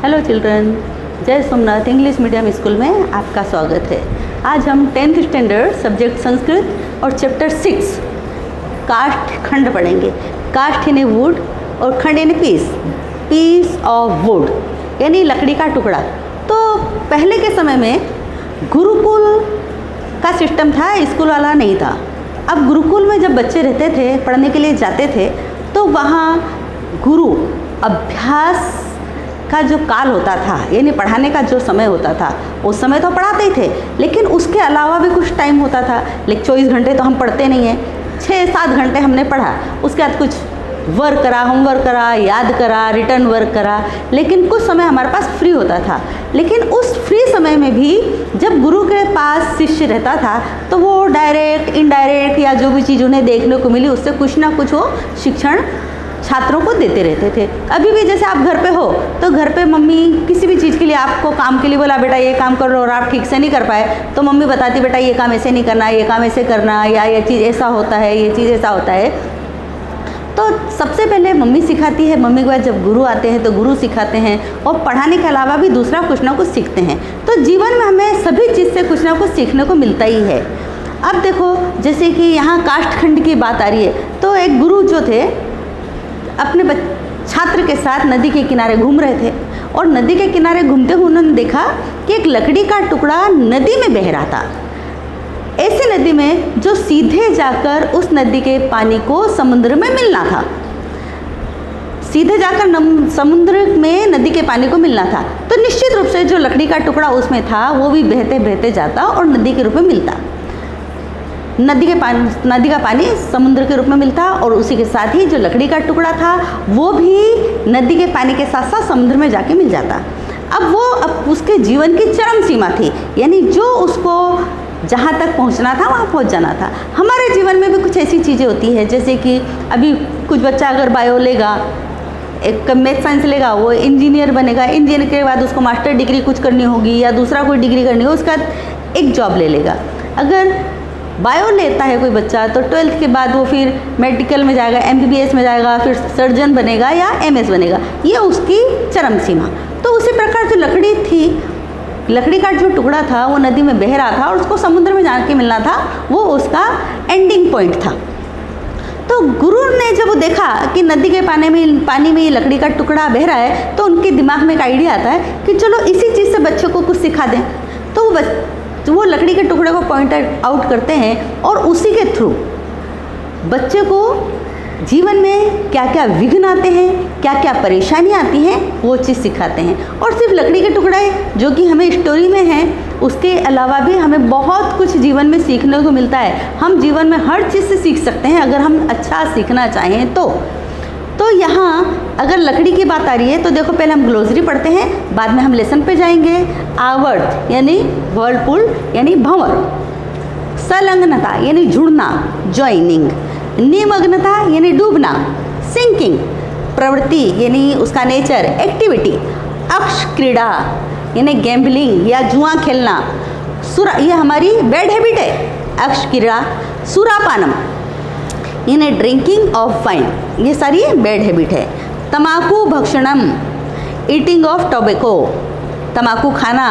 Hello children, जय Somnath English medium school में आपका स्वागत है। आज हम 10th स्टैंडर्ड सब्जेक्ट संस्कृत और चैप्टर 6 काष्ठ खंड पढ़ेंगे। काष्ठ यानी वुड और खंड यानी पीस ऑफ वुड यानी लकड़ी का टुकड़ा। तो पहले के समय में गुरुकुल का सिस्टम था, स्कूल वाला नहीं था। अब गुरुकुल में जब बच्चे रहते थे, पढ़ने के लिए जाते थे, तो वहाँ गुरु अभ्यास का जो काल होता था यानी पढ़ाने का जो समय होता था, उस समय तो पढ़ाते ही थे, लेकिन उसके अलावा भी कुछ टाइम होता था। लेकिन 24 घंटे तो हम पढ़ते नहीं हैं, 6-7 घंटे हमने पढ़ा, उसके बाद कुछ वर्क करा, होमवर्क करा, याद करा, रिटर्न वर्क करा, लेकिन कुछ समय हमारे पास फ्री होता था। लेकिन उस फ्री समय में भी जब गुरु के पास शिष्य रहता था तो वो डायरेक्ट इनडायरेक्ट या जो भी चीज़ उन्हें देखने को मिली उससे कुछ ना कुछ वो शिक्षण छात्रों को देते रहते थे। अभी भी जैसे आप घर पे हो तो घर पे मम्मी किसी भी चीज़ के लिए आपको काम के लिए बोला, बेटा ये काम करो, और आप ठीक से नहीं कर पाए तो मम्मी बताती, बेटा ये काम ऐसे नहीं करना, ये काम ऐसे करना, या ये चीज़ ऐसा होता है, ये चीज़ ऐसा होता है। तो सबसे पहले मम्मी सिखाती है, मम्मी के बाद जब गुरु आते हैं तो गुरु सिखाते हैं, और पढ़ाने के अलावा भी दूसरा कुछ ना कुछ सीखते हैं। तो जीवन में हमें सभी चीज़ से कुछ ना कुछ सीखने को मिलता ही है। अब देखो, जैसे कि यहाँ काष्ठखंड की बात आ रही है, तो एक गुरु जो थे अपने छात्र के साथ नदी के किनारे घूम रहे थे, और नदी के किनारे घूमते हुए उन्होंने देखा कि एक लकड़ी का टुकड़ा नदी में बह रहा था। ऐसी नदी में जो सीधे जाकर उस नदी के पानी को समुद्र में मिलना था, सीधे जाकर समुद्र में नदी के पानी को मिलना था। तो निश्चित रूप से जो लकड़ी का टुकड़ा उसमें था वो भी बहते बहते जाता और नदी के रूप में मिलता। नदी का पानी समुद्र के रूप में मिलता, और उसी के साथ ही जो लकड़ी का टुकड़ा था वो भी नदी के पानी के साथ साथ समुद्र में जाके मिल जाता। अब उसके जीवन की चरम सीमा थी, यानी जो उसको जहाँ तक पहुँचना था वहाँ पहुँच जाना था। हमारे जीवन में भी कुछ ऐसी चीज़ें होती है, जैसे कि अभी कुछ बच्चा अगर बायो लेगा, एक मैथ साइंस लेगा, वो इंजीनियर बनेगा, इंजीनियर के बाद उसको मास्टर डिग्री कुछ करनी होगी या दूसरा कोई डिग्री करनी होगी, उसके बाद एक जॉब ले लेगा। अगर बायो लेता है कोई बच्चा तो 12th के बाद वो फिर मेडिकल में जाएगा, MBBS में जाएगा, फिर सर्जन बनेगा या MS बनेगा, ये उसकी चरम सीमा। तो उसी प्रकार जो लकड़ी थी, लकड़ी का जो टुकड़ा था वो नदी में बह रहा था और उसको समुद्र में जाके मिलना था, वो उसका एंडिंग पॉइंट था। तो गुरु ने जब वो देखा कि नदी के पानी में ये लकड़ी का टुकड़ा बह रहा है, तो उनके दिमाग में एक आइडिया आता है कि चलो इसी चीज़ से बच्चों को कुछ सिखा दें। तो वो लकड़ी के टुकड़े को पॉइंट आउट करते हैं, और उसी के थ्रू बच्चे को जीवन में क्या क्या विघ्न आते हैं, क्या क्या परेशानियाँ आती हैं, वो चीज़ सिखाते हैं। और सिर्फ लकड़ी के टुकड़े जो कि हमें स्टोरी में हैं, उसके अलावा भी हमें बहुत कुछ जीवन में सीखने को मिलता है। हम जीवन में हर चीज़ से सीख सकते हैं अगर हम अच्छा सीखना चाहें तो यहाँ अगर लकड़ी की बात आ रही है तो देखो, पहले हम ग्लोसरी पढ़ते हैं, बाद में हम लेसन पे जाएंगे। आवर्त यानी वर्लपुल यानी भंवर, संलग्नता यानी जुड़ना ज्वाइनिंग, निमग्नता यानी डूबना सिंकिंग, प्रवृत्ति यानी उसका नेचर एक्टिविटी, अक्ष क्रीड़ा यानी गैम्बलिंग या जुआ खेलना, सुरा ये हमारी बैड हैबिट है, अक्ष क्रीड़ा, सुरापानम यानी ड्रिंकिंग ऑफ वाइन, ये सारी बैड हैबिट है। तम्बाकू भक्षणम ईटिंग ऑफ टोबैको, तम्बाकू खाना।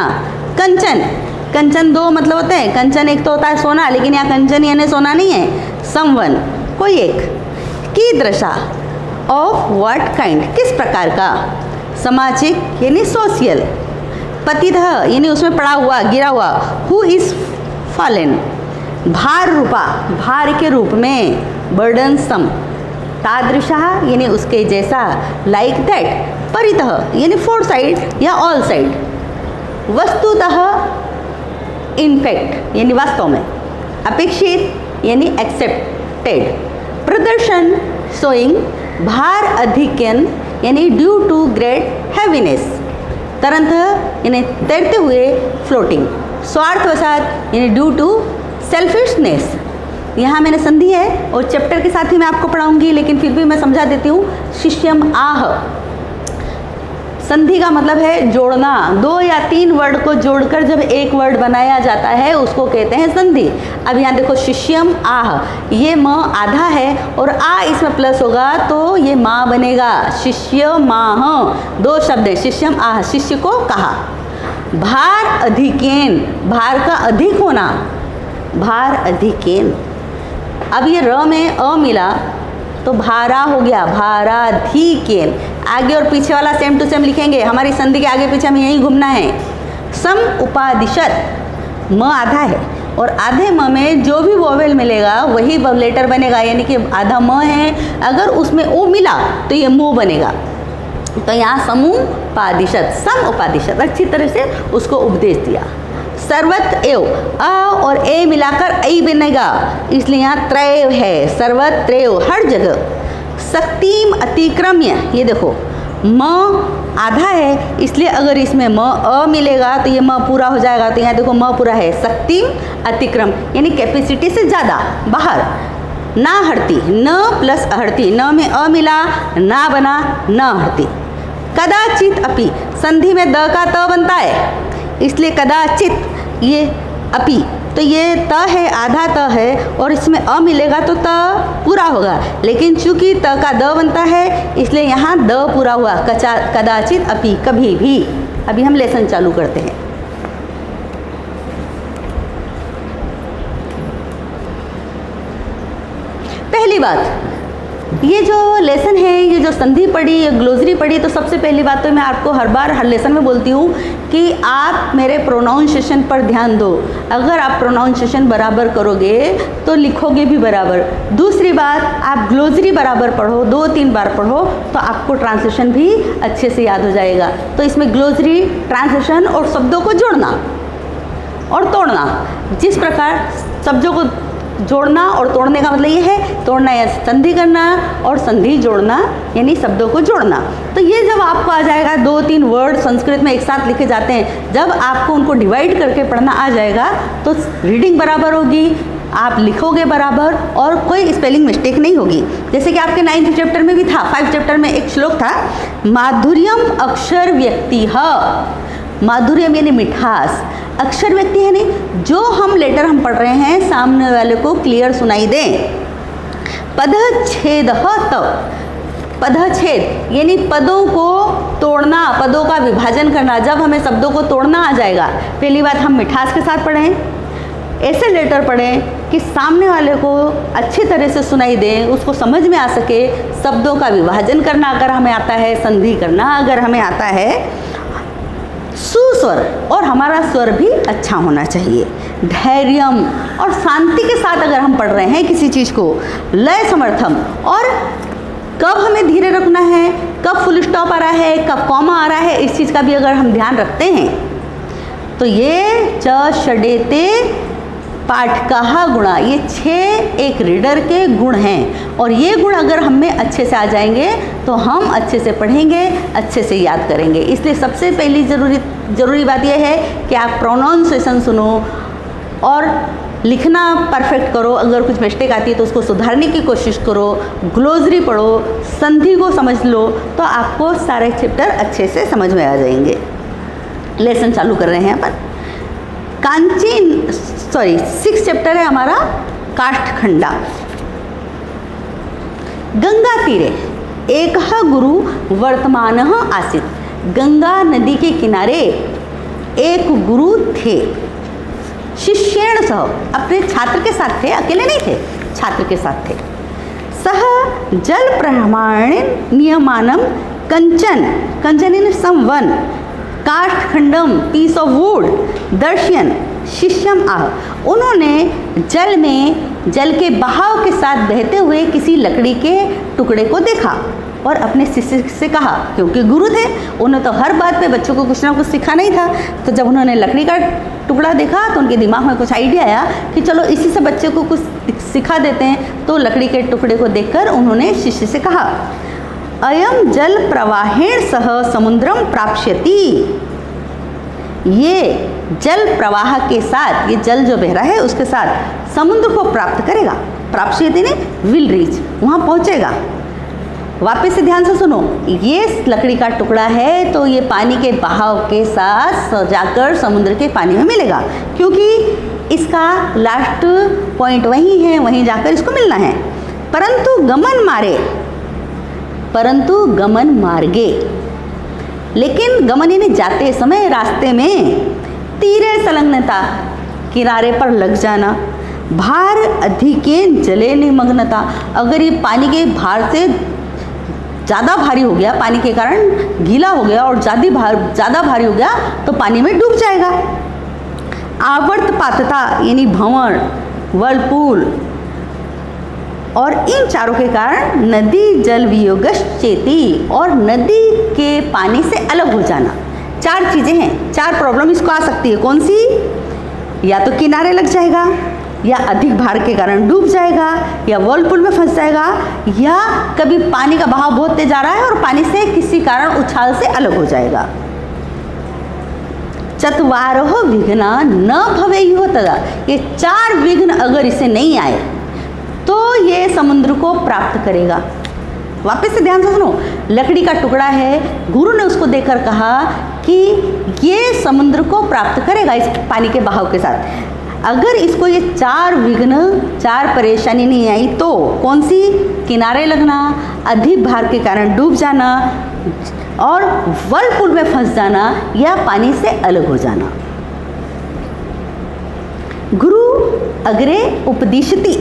कंचन दो मतलब होते हैं, कंचन एक तो होता है सोना, लेकिन यहाँ कंचन यानी सोना नहीं है, समवन कोई एक। कीदृशा ऑफ व्हाट काइंड किस प्रकार का। सामाजिक यानी सोशियल। पतितः यानी उसमें पड़ा हुआ गिरा हुआ, हु इज फॉलन। भार रूपा भार के रूप में, बर्डनसम। तादृशः यानी उसके जैसा, लाइक दैट। परितः यानी फोर साइड या ऑल साइड। वस्तुतः इनफैक्ट यानी वास्तव में। अपेक्षित यानी एक्सेप्टेड। प्रदर्शन शोइंग। भार अधिक्यन यानी ड्यू टू ग्रेट हैवीनेस। तरंत यानी तैरते हुए, फ्लोटिंग। स्वार्थवशात यानी ड्यू टू सेल्फिशनेस। यहाँ मैंने संधि है और चैप्टर के साथ ही मैं आपको पढ़ाऊंगी, लेकिन फिर भी मैं समझा देती हूँ। शिष्यम आह संधि का मतलब है जोड़ना, 2 या 3 वर्ड को जोड़कर जब एक वर्ड बनाया जाता है उसको कहते हैं संधि। अब यहाँ देखो शिष्यम आह, ये म आधा है और आ इसमें प्लस होगा तो ये माँ बनेगा, शिष्य माह, 2 शब्द है, शिष्यम आह, शिष्य को कहा। भार अधिकेन, भार का अधिक होना, भार अधिकेन। अब ये र में अ मिला तो भारा हो गया, भाराधिकेन। आगे और पीछे वाला सेम टू सेम लिखेंगे, हमारी संधि के आगे पीछे हमें यहीं घूमना है। सम उपादिशत, म आधा है और आधे म में जो भी वोवेल मिलेगा वही लेटर बनेगा, यानी कि आधा म है, अगर उसमें ओ मिला तो ये मो बनेगा। तो यहाँ समुपादिशत, सम उपादिशत, अच्छी तरह से उसको उपदेश दिया। सर्वत्र एव, अ और ए मिलाकर ऐ बनेगा, इसलिए यहाँ त्रैव है, सर्वत्रैव, हर जगह। शक्तिम अतिक्रम्य, ये देखो म आधा है इसलिए अगर इसमें म अ मिलेगा तो ये म पूरा हो जाएगा, तो यहाँ देखो म पूरा है। शक्तिम अतिक्रम यानी कैपेसिटी से ज़्यादा, बाहर। ना हड़ती, न प्लस अहड़ती, न में अ मिला, ना बना न हड़ती। कदाचित अपि, संधि में द का त बनता है इसलिए कदाचित, ये अपि तो ये त है, आधा त है और इसमें अ मिलेगा तो त पूरा होगा, लेकिन चूंकि त का द बनता है इसलिए यहाँ द पूरा हुआ। कदाचित अपि, कभी भी। अभी हम लेसन चालू करते हैं। पहली बात, ये जो लेसन है, ये जो संधि पढ़ी, ये ग्लोसरी पढ़ी, तो सबसे पहली बात तो मैं आपको हर बार हर लेसन में बोलती हूँ कि आप मेरे प्रोनाउंसिएशन पर ध्यान दो। अगर आप प्रोनाउंसिएशन बराबर करोगे तो लिखोगे भी बराबर। दूसरी बात, आप ग्लोसरी बराबर पढ़ो, 2-3 बार पढ़ो तो आपको ट्रांसलेशन भी अच्छे से याद हो जाएगा। तो इसमें ग्लोसरी, ट्रांसलेशन और शब्दों को जोड़ना और तोड़ना, जिस प्रकार शब्दों को जोड़ना और तोड़ने का मतलब ये है, तोड़ना या संधि करना और संधि जोड़ना यानी शब्दों को जोड़ना। तो ये जब आपको आ जाएगा, 2-3 वर्ड संस्कृत में एक साथ लिखे जाते हैं, जब आपको उनको डिवाइड करके पढ़ना आ जाएगा तो रीडिंग बराबर होगी, आप लिखोगे बराबर और कोई स्पेलिंग मिस्टेक नहीं होगी। जैसे कि आपके 9th चैप्टर में भी था, 5 चैप्टर में एक श्लोक था, माधुर्यम अक्षर व्यक्ति ह। माधुर्यम यानी मिठास, अक्षर व्यक्ति है नहीं, जो हम लेटर हम पढ़ रहे हैं सामने वाले को क्लियर सुनाई दे। पदच्छेद पदच्छेद यानी पदों को तोड़ना, पदों का विभाजन करना। जब हमें शब्दों को तोड़ना आ जाएगा, पहली बात हम मिठास के साथ पढ़ें, ऐसे लेटर पढ़ें कि सामने वाले को अच्छी तरह से सुनाई दे, उसको समझ में आ सके। शब्दों का विभाजन करना अगर हमें आता है, संधि करना अगर हमें आता है, सुस्वर और हमारा स्वर भी अच्छा होना चाहिए। धैर्यम और शांति के साथ अगर हम पढ़ रहे हैं किसी चीज़ को, लय समर्थम, और कब हमें धीरे रखना है, कब फुल स्टॉप आ रहा है, कब कॉमा आ रहा है, इस चीज़ का भी अगर हम ध्यान रखते हैं तो ये च षडेते पाठकाहा गुणा, ये 6 एक रीडर के गुण हैं और ये गुण अगर हम में अच्छे से आ जाएंगे तो हम अच्छे से पढ़ेंगे, अच्छे से याद करेंगे। इसलिए सबसे पहली ज़रूरी बात यह है कि आप प्रोनाउंसिएशन सुनो और लिखना परफेक्ट करो। अगर कुछ मिस्टेक आती है तो उसको सुधारने की कोशिश करो, ग्लोसरी पढ़ो, संधि को समझ लो, तो आपको सारे चैप्टर अच्छे से समझ में आ जाएंगे। लेसन चालू कर रहे हैं अपन। 6 चैप्टर है हमारा, काष्ठखंडा। गंगा तीरे एक गुरु वर्तमान आसीत, गंगा नदी के किनारे एक गुरु थे। शिष्येण सह, अपने छात्र के साथ थे, अकेले नहीं थे, छात्र के साथ थे। सह जल प्रमाण नियमानम कंचन, कंचन इन सम वन, काष्ठखंडम पीस ऑफ वुड, दर्शन शिष्यम आह, उन्होंने जल में जल के बहाव के साथ बहते हुए किसी लकड़ी के टुकड़े को देखा और अपने शिष्य से कहा, क्योंकि गुरु थे, उन्हें तो हर बात पे बच्चों को कुछ ना कुछ सिखाना ही था। तो जब उन्होंने लकड़ी का टुकड़ा देखा तो उनके दिमाग में कुछ आइडिया आया कि चलो इसी से बच्चे को कुछ सिखा देते हैं। तो लकड़ी के टुकड़े को देखकर उन्होंने शिष्य से कहा, अयम जल प्रवाहेण सह समुद्रम प्राप्स्यति, ये जल प्रवाह के साथ, ये जल जो बह रहा है उसके साथ समुद्र को प्राप्त करेगा। प्राप्स्यति ने विल रीच, वहाँ पहुँचेगा। वापस से ध्यान से सुनो, ये लकड़ी का टुकड़ा है तो ये पानी के बहाव के साथ जाकर समुद्र के पानी में मिलेगा, क्योंकि इसका लास्ट पॉइंट वही है, वहीं जाकर इसको मिलना है। परंतु गमन मार्गे, लेकिन गमन यानी जाते समय रास्ते में, तीरे संलग्नता किनारे पर लग जाना, भार अधिकेन जले निमग्नता, अगर ये पानी के भार से ज़्यादा भारी हो गया, पानी के कारण गीला हो गया और ज़्यादा भारी हो गया तो पानी में डूब जाएगा। आवर्त पातता यानी भंवर, वर्लपूल, और इन चारों के कारण नदी जल वियोगश्चेति, और नदी के पानी से अलग हो जाना। 4 चीज़ें हैं, 4 प्रॉब्लम इसको आ सकती है। कौन सी? या तो किनारे लग जाएगा, या अधिक भार के कारण डूब जाएगा, या वर्लपूल में फंस जाएगा, या कभी पानी का बहाव बहुत तेज आ रहा है और पानी से किसी कारण उछाल से अलग हो जाएगा। चत्वारः विघ्ना न भवेयुः तदा, ये 4 विघ्न अगर इसे नहीं आए तो ये समुद्र को प्राप्त करेगा। वापस से ध्यान से सुनो, लकड़ी का टुकड़ा है, गुरु ने उसको देखकर कहा कि ये समुद्र को प्राप्त करेगा इस पानी के बहाव के साथ। अगर इसको ये 4 विघ्न, 4 परेशानी नहीं आई तो कौन सी? किनारे लगना, अधिक भार के कारण डूब जाना, और वर्लपूल में फंस जाना, या पानी से अलग हो जाना। गुरु अग्रे उपदिशति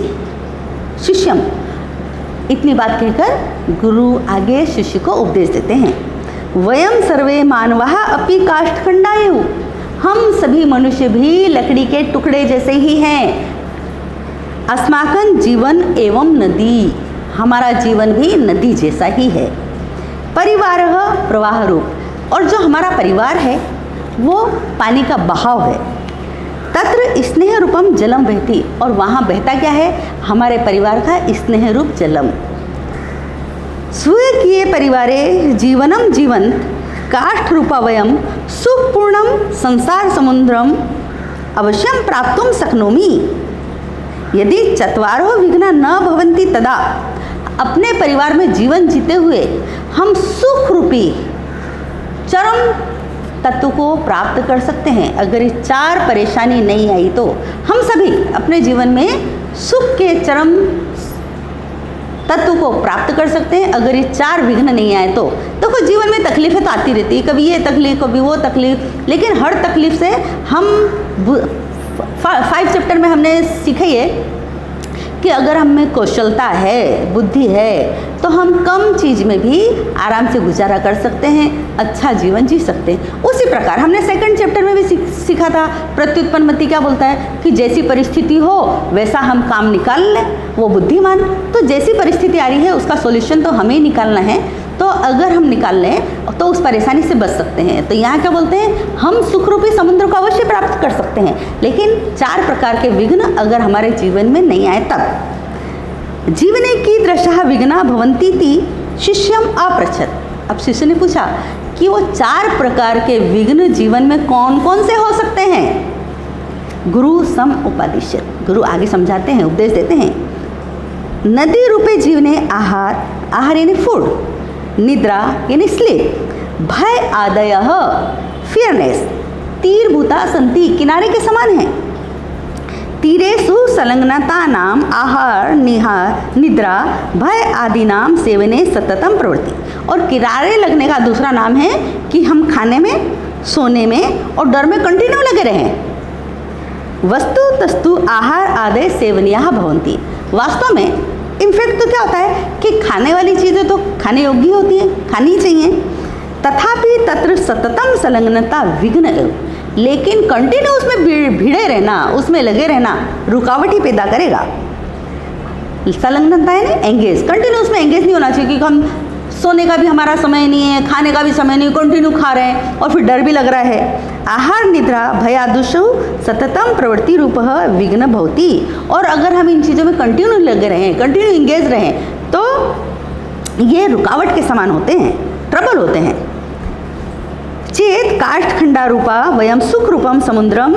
शिष्यम, इतनी बात कहकर गुरु आगे शिष्य को उपदेश देते हैं। वयम सर्वे मानवाः अपि काष्ठखंडायुः, हम सभी मनुष्य भी लकड़ी के टुकड़े जैसे ही हैं। अस्माकं जीवन एवं नदी, हमारा जीवन भी नदी जैसा ही है। परिवारः प्रवाह रूप, और जो हमारा परिवार है वो पानी का बहाव है। तत्र स्नेह रूपम जलम बहती, और वहाँ बहता क्या है? हमारे परिवार का स्नेह रूप जलम। स्वीय परिवारे जीवनम जीवंत काष्ठ रूपा वयम सुखपूर्णम संसार समुद्रम अवश्यम प्राप्तुम शक्नोमि। यदि चत्वारो विघ्ना न भवन्ति तदा, अपने परिवार में जीवन जीते हुए हम सुख रूपी चरम तत्व को प्राप्त कर सकते हैं। अगर ये 4 परेशानी नहीं आई तो हम सभी अपने जीवन में सुख के चरम तत्व को प्राप्त कर सकते हैं। अगर ये 4 विघ्न नहीं आए तो देखो, जीवन में तकलीफें तो आती रहती है, कभी ये तकलीफ कभी वो तकलीफ, लेकिन हर तकलीफ से हम 5 चैप्टर में हमने सीखा ये कि अगर हम में कौशलता है, बुद्धि है, तो हम कम चीज़ में भी आराम से गुजारा कर सकते हैं, अच्छा जीवन जी सकते हैं। उसी प्रकार हमने 2nd चैप्टर में भी सीखा था, प्रत्युत्पन्नमति क्या बोलता है कि जैसी परिस्थिति हो वैसा हम काम निकाल लें, वो बुद्धिमान। तो जैसी परिस्थिति आ रही है उसका सॉल्यूशन तो हमें ही निकालना है, तो अगर हम निकाल लें तो उस परेशानी से बच सकते हैं। तो यहाँ क्या बोलते हैं, हम सुखरूपी समुद्र को अवश्य प्राप्त कर सकते हैं, लेकिन 4 प्रकार के विघ्न अगर हमारे जीवन में नहीं आए तब। जीवने की दृशः विघ्ना भवन्ति इति शिष्यम अपृच्छत्। अब शिष्य ने पूछा कि वो 4 प्रकार के विघ्न जीवन में कौन कौन से हो सकते हैं। गुरु सम उपदिश्यत, गुरु आगे समझाते हैं, उपदेश देते हैं। नदी रूपे जीवने आहार, आहार यानी फूड, निद्रा यानी स्लीप, भय आदयः फियरनेस, तीरभूता संति किनारे के समान है। तीरेषु संलग्नता नाम आहार, निहार, निद्रा, भय आदि नाम सेवने सततम प्रवृत्ति। और किनारे लगने का दूसरा नाम है कि हम खाने में, सोने में और डर में कंटिन्यू लगे रहें। वस्तु तस्तु आहार आदि सेवनीयाः भवन्ति, वास्तव में इनफैक्ट तो क्या होता है कि खाने वाली चीज़ें तो खाने योग्य होती है, खानी ही चाहिए। तथापि तत्र सततम संलग्नता विघ्न एव, लेकिन कंटिन्यू उसमें भिड़े रहना, उसमें लगे रहना रुकावट ही पैदा करेगा। संलग्नता है ना, एंगेज, कंटिन्यू उसमें एंगेज नहीं होना चाहिए, क्योंकि हम सोने का भी हमारा समय नहीं है, खाने का भी समय नहीं, कंटिन्यू खा रहे हैं और फिर डर भी लग रहा है। आहार निद्रा भयादुषु सततम प्रवृत्ति रूप विघ्न भवति, और अगर हम इन चीज़ों में कंटिन्यू लगे रहें, कंटिन्यू इंगेज रहें, तो ये रुकावट के समान होते हैं, ट्रबल होते हैं। चेत काष्ठखंडा रूपा वयम सुख रूपम समुद्रम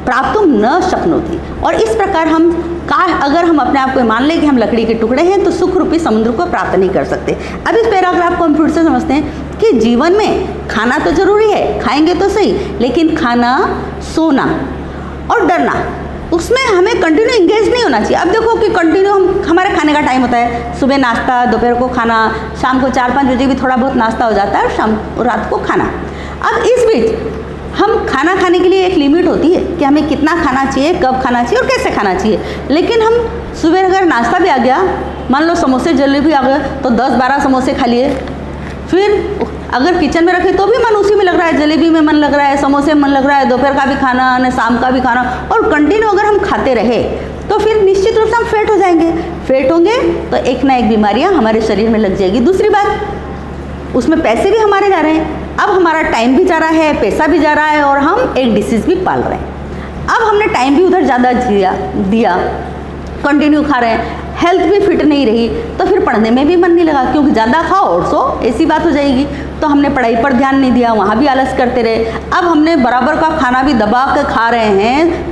प्राप्तुम न शक्नोति। और इस प्रकार हम अगर हम अपने आप को मान लें कि हम लकड़ी के टुकड़े हैं तो सुख रूपी समुद्र को प्राप्त नहीं कर सकते। अब इस पैराग्राफ को हम फिर से समझते हैं कि जीवन में खाना तो जरूरी है, खाएंगे तो सही, लेकिन खाना, सोना और डरना, उसमें हमें कंटिन्यू इंगेज नहीं होना चाहिए। अब देखो कि कंटिन्यू हमारे खाने का टाइम होता है, सुबह नाश्ता, दोपहर को खाना, शाम को 4-5 बजे भी थोड़ा बहुत नाश्ता हो जाता है और शाम और रात को खाना। अब इस बीच हम खाना खाने के लिए एक लिमिट होती है कि हमें कितना खाना चाहिए, कब खाना चाहिए और कैसे खाना चाहिए। लेकिन हम सुबह अगर नाश्ता भी आ गया, मान लो समोसे जलेबी आ गए तो 10-12 समोसे खा लिए, फिर अगर किचन में रखे तो भी मन उसी में लग रहा है, जलेबी में मन लग रहा है, समोसे में मन लग रहा है, दोपहर का भी खाना न शाम का भी खाना, और कंटिन्यू अगर हम खाते रहे तो फिर निश्चित रूप से हम फेट हो जाएंगे। फेट होंगे तो एक ना एक बीमारियां हमारे शरीर में लग जाएगी। दूसरी बात, उसमें पैसे भी हमारे जा रहे हैं। अब हमारा टाइम भी जा रहा है, पैसा भी जा रहा है और हम एक डिसीज़ भी पाल रहे हैं। अब हमने टाइम भी उधर ज़्यादा दिया, कंटिन्यू खा रहे हैं, हेल्थ भी फिट नहीं रही, तो फिर पढ़ने में भी मन नहीं लगा, क्योंकि ज़्यादा खाओ और सो, ऐसी बात हो जाएगी। तो हमने पढ़ाई पर ध्यान नहीं दिया, वहाँ भी आलस करते रहे। अब हमने बराबर का खाना भी दबा कर खा रहे हैं,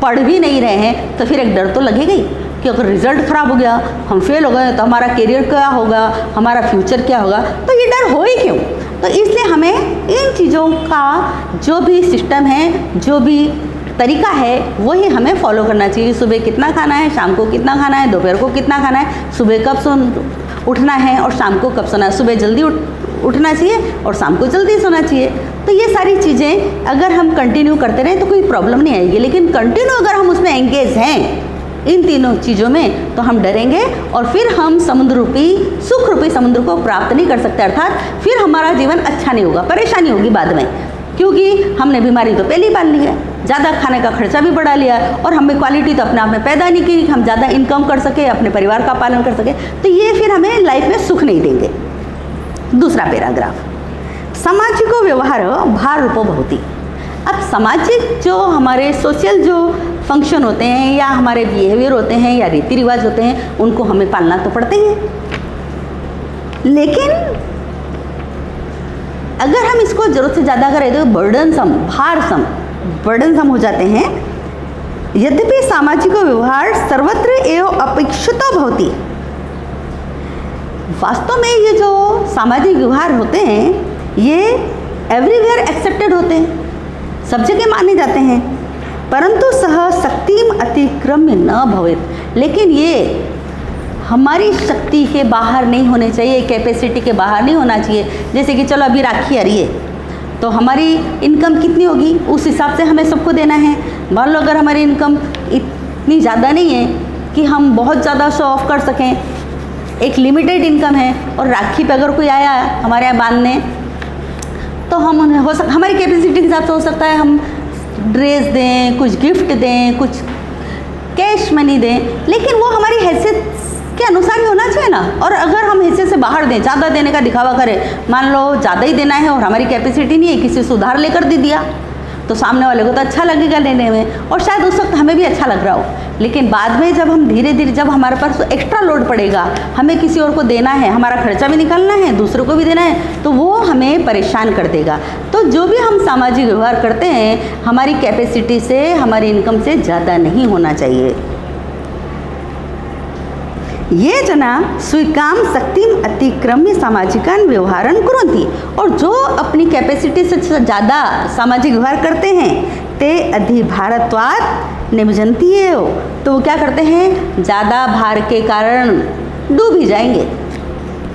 पढ़ भी नहीं रहे हैं, तो फिर एक डर तो लगेगा ही कि अगर रिजल्ट ख़राब हो गया, हम फेल हो गए तो हमारा करियर क्या होगा, हमारा फ्यूचर क्या होगा। तो ये डर हो ही क्यों? तो इसलिए हमें इन चीज़ों का जो भी सिस्टम है, जो भी तरीका है, वही हमें फॉलो करना चाहिए। सुबह कितना खाना है, शाम को कितना खाना है, दोपहर को कितना खाना है, सुबह कब उठना है और शाम को कब सोना है, सुबह जल्दी उठना चाहिए और शाम को जल्दी सोना चाहिए। तो ये सारी चीज़ें अगर हम कंटिन्यू करते रहें तो कोई प्रॉब्लम नहीं आएगी। लेकिन कंटिन्यू अगर हम उसमें एंगेज हैं इन तीनों चीज़ों में, तो हम डरेंगे और फिर हम समुद्र रूपी, सुख रूपी समुद्र को प्राप्त नहीं कर सकते। अर्थात फिर हमारा जीवन अच्छा नहीं होगा, परेशानी होगी बाद में, क्योंकि हमने बीमारी तो पहले ही पाल ली है, ज़्यादा खाने का खर्चा भी बढ़ा लिया और हमें क्वालिटी तो अपने आप में पैदा नहीं की कि हम ज़्यादा इनकम कर सके, अपने परिवार का पालन कर सके। तो ये फिर हमें लाइफ में सुख नहीं देंगे। दूसरा पैराग्राफ, सामाजिक व्यवहार भार रूपो भवति। अब सामाजिक जो हमारे सोशल जो फंक्शन होते हैं या हमारे बिहेवियर होते हैं या रीति रिवाज होते हैं, उनको हमें पालना तो पड़ते ही है। लेकिन अगर हम इसको ज़रूरत से ज़्यादा करें तो बर्डनसम हो जाते हैं। यद्यपि सामाजिक व्यवहार सर्वत्र एवं अपेक्षितो भवति। वास्तव में ये जो सामाजिक व्यवहार होते हैं ये एवरीवेयर एक्सेप्टेड होते हैं, सब जगह माने जाते हैं, परंतु सह शक्तिम अतिक्रम्य न भवेत्। लेकिन ये हमारी शक्ति के बाहर नहीं होने चाहिए, कैपेसिटी के बाहर नहीं होना चाहिए। जैसे कि चलो अभी राखी आ रही है तो हमारी इनकम कितनी होगी, उस हिसाब से हमें सबको देना है। मान लो अगर हमारी इनकम इतनी ज़्यादा नहीं है कि हम बहुत ज़्यादा शो ऑफ कर सकें, एक लिमिटेड इनकम है और राखी पे अगर कोई आया हमारे यहाँ बांधने, तो हम हमारी कैपेसिटी के हिसाब से हो सकता है हम ड्रेस दें, कुछ गिफ्ट दें, कुछ कैश मनी दें, लेकिन वो हमारी हैसियत के अनुसार ही होना चाहिए ना। और अगर हम हैसियत से बाहर दें, ज़्यादा देने का दिखावा करें, मान लो ज़्यादा ही देना है और हमारी कैपेसिटी नहीं है, किसी से उधार लेकर दे दिया, तो सामने वाले को तो अच्छा लगेगा लेने में और शायद उस वक्त हमें भी अच्छा लग रहा हो। लेकिन बाद में जब हम धीरे धीरे, जब हमारे पास एक्स्ट्रा लोड पड़ेगा, हमें किसी और को देना है, हमारा खर्चा भी निकालना है, दूसरों को भी देना है, तो वो हमें परेशान कर देगा। तो जो भी हम सामाजिक व्यवहार करते हैं हमारी कैपेसिटी से, हमारी इनकम से ज़्यादा नहीं होना चाहिए। ये जना स्वीकाम शक्तिम अतिक्रम्य सामाजिकान व्यवहारन कुर्वन्ति। और जो अपनी कैपेसिटी से ज़्यादा सामाजिक व्यवहार करते हैं ते अधिभारत्वात् निमज्जन्ति एव। तो वो क्या करते हैं, ज़्यादा भार के कारण डूब ही जाएंगे,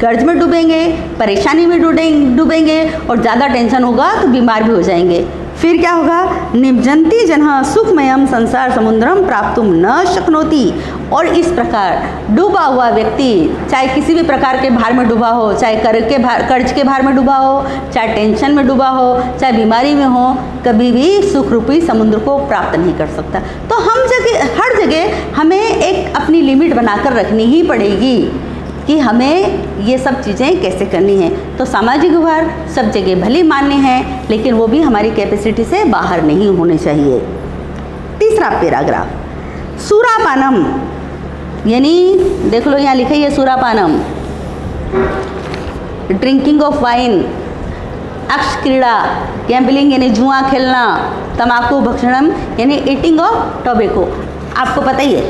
कर्ज में डूबेंगे, परेशानी में डूबेंगे और ज़्यादा टेंशन होगा तो बीमार भी हो जाएंगे। फिर क्या होगा, निमज्जन्ति जनः सुखमयम संसार समुद्रम प्राप्तुम न शक्नोति। और इस प्रकार डूबा हुआ व्यक्ति, चाहे किसी भी प्रकार के भार में डूबा हो, चाहे कर्ज के भार में डूबा हो, चाहे टेंशन में डूबा हो, चाहे बीमारी में हो, कभी भी सुख रूपी समुद्र को प्राप्त नहीं कर सकता। तो हम हर जगह हमें एक अपनी लिमिट बनाकर रखनी ही पड़ेगी कि हमें ये सब चीज़ें कैसे करनी है। तो सामाजिक व्यवहार सब जगह भले मान्य है, लेकिन वो भी हमारी कैपेसिटी से बाहर नहीं होने चाहिए। तीसरा पैराग्राफ, सुरापानम, यानी देख लो यहाँ लिखा है सुरापानम, ड्रिंकिंग ऑफ वाइन, अक्ष क्रीड़ा, गैम्बलिंग यानी जुआ खेलना, तम्बाकू भक्षणम यानी ईटिंग ऑफ टोबैको। आपको पता ही है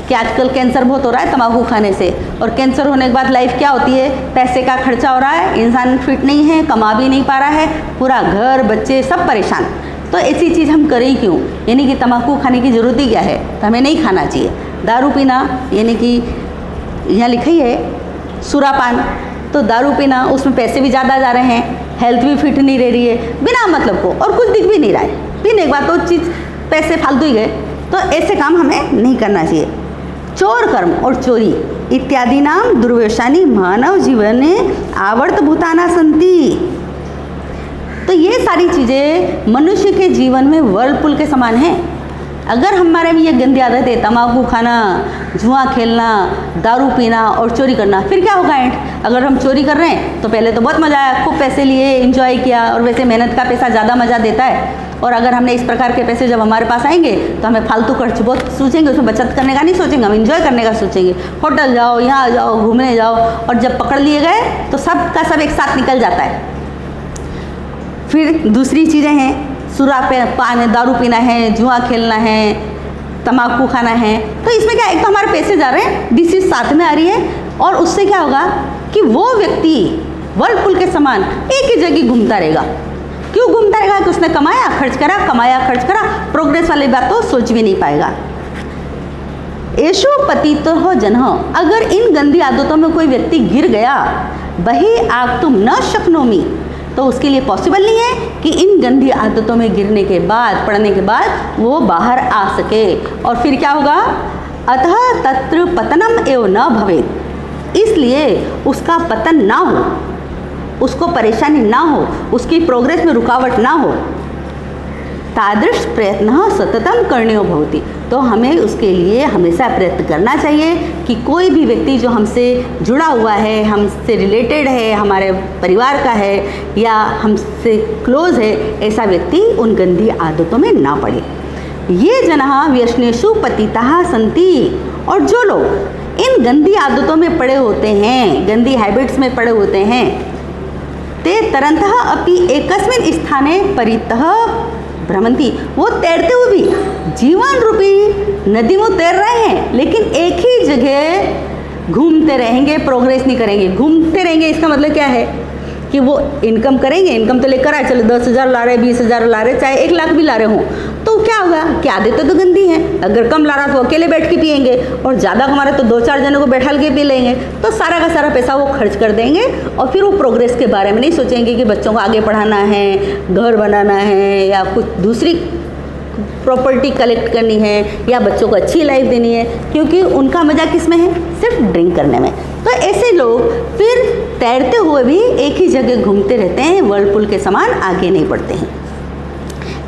कि आजकल कैंसर बहुत हो रहा है तम्बाकू खाने से, और कैंसर होने के बाद लाइफ क्या होती है, पैसे का खर्चा हो रहा है, इंसान फिट नहीं है, कमा भी नहीं पा रहा है, पूरा घर बच्चे सब परेशान। तो ऐसी चीज़ हम करें क्यों, यानी कि तम्बाकू खाने की ज़रूरत ही क्या है, तो हमें नहीं खाना चाहिए। दारू पीना यानी कि यहाँ लिखा ही है सुरापान, तो दारू पीना उसमें पैसे भी ज़्यादा जा रहे हैं, हेल्थ भी फिट नहीं रह रही है बिना मतलब को, और कुछ दिख भी नहीं रहा है, पीने के बाद तो चीज़ पैसे फालतू ही गए। तो ऐसे काम हमें नहीं करना चाहिए। चोर कर्म और चोरी इत्यादि नाम दुर्व्यसनी मानव जीवने आवर्त भूताना संति। तो ये सारी चीज़ें मनुष्य के जीवन में व्हर्लपूल के समान हैं। अगर हमारे में ये गंदी आदत है, तम्बाकू खाना, जुआ खेलना, दारू पीना और चोरी करना, फिर क्या होगा एंड? अगर हम चोरी कर रहे हैं तो पहले तो बहुत मज़ा आया, खूब पैसे लिए, एंजॉय किया, और वैसे मेहनत का पैसा ज़्यादा मज़ा देता है। और अगर हमने इस प्रकार के पैसे जब हमारे पास आएंगे तो हमें फालतू खर्च बहुत सोचेंगे, उसमें बचत करने का नहीं सोचेंगे, हम एंजॉय करने का सोचेंगे। होटल जाओ, यहाँ जाओ, घूमने जाओ, और जब पकड़ लिए गए तो सब का सब एक साथ निकल जाता है। फिर दूसरी चीज़ें हैं, सुरा पे पान, दारू पीना है, जुआ खेलना है, तम्बाकू खाना है। तो इसमें क्या, एक तो हमारे पैसे जा रहे हैं, डिसीज साथ में आ रही है, और उससे क्या होगा कि वो व्यक्ति व्हर्लपूल के समान एक ही जगह घूमता रहेगा। क्यों घूमता रहेगा? कि उसने कमाया खर्च करा, कमाया खर्च करा, प्रोग्रेस वाली बात तो सोच भी नहीं पाएगा। एशो पतितो हो जन्ह, अगर इन गंदी आदतों में कोई व्यक्ति गिर गया, वही आग तुम न शक्नोमी, तो उसके लिए पॉसिबल नहीं है कि इन गंदी आदतों में गिरने के बाद, पड़ने के बाद वो बाहर आ सके। और फिर क्या होगा? अतः तत्र पतनम एव न भवेत्, इसलिए उसका पतन ना हो, उसको परेशानी ना हो, उसकी प्रोग्रेस में रुकावट ना हो। तादृश प्रयत्न सततम करणीयो भवति, तो हमें उसके लिए हमेशा प्रयत्न करना चाहिए कि कोई भी व्यक्ति जो हमसे जुड़ा हुआ है, हमसे रिलेटेड है, हमारे परिवार का है या हमसे क्लोज है, ऐसा व्यक्ति उन गंदी आदतों में ना पड़े। ये जनः व्यसनेषु पतिताः सन्ति, और जो लोग इन गंदी आदतों में पड़े होते हैं, गंदी हैबिट्स में पड़े होते हैं, ते तरन्तः अपि एकस्मिन् स्थाने परितः भ्रमंती, वो तैरते हुए भी जीवन रूपी नदी में तैर रहे हैं, लेकिन एक ही जगह घूमते रहेंगे, प्रोग्रेस नहीं करेंगे। घूमते रहेंगे इसका मतलब क्या है कि वो इनकम करेंगे, इनकम तो लेकर आए, चलो 10,000 ला रहे, 20,000 ला रहे, चाहे 1 लाख भी ला रहे हों, तो क्या होगा कि आदतें तो गंदी हैं। अगर कम ला रहा तो अकेले बैठ के पियेंगे, और ज़्यादा कमा रहे तो 2-4 जनों को बैठा के पी लेंगे, तो सारा का सारा पैसा वो खर्च कर देंगे, और फिर वो प्रोग्रेस के बारे में नहीं सोचेंगे कि बच्चों को आगे पढ़ाना है, घर बनाना है, या कुछ दूसरी प्रॉपर्टी कलेक्ट करनी है, या बच्चों को अच्छी लाइफ देनी है, क्योंकि उनका मज़ा किस में है? सिर्फ ड्रिंक करने में। तो ऐसे लोग फिर तैरते हुए भी एक ही जगह घूमते रहते हैं, व्हर्लपूल के समान आगे नहीं बढ़ते हैं।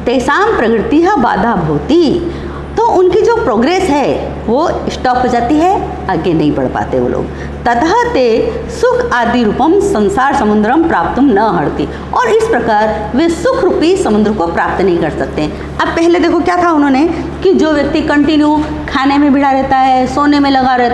तेषां प्रगति बाधा भवति, तो उनकी जो प्रोग्रेस है वो स्टॉप हो जाती है, आगे नहीं बढ़ पाते वो लोग। ततः ते सुख आदि रूपम संसार समुद्रम प्राप्तुम न हरति, और इस प्रकार वे सुख रूपी समुद्र को प्राप्त नहीं कर सकते। अब पहले देखो क्या था उन्होंने कि जो व्यक्ति कंटिन्यू खाने में भिड़ा रहता है, सोने में लगा रहता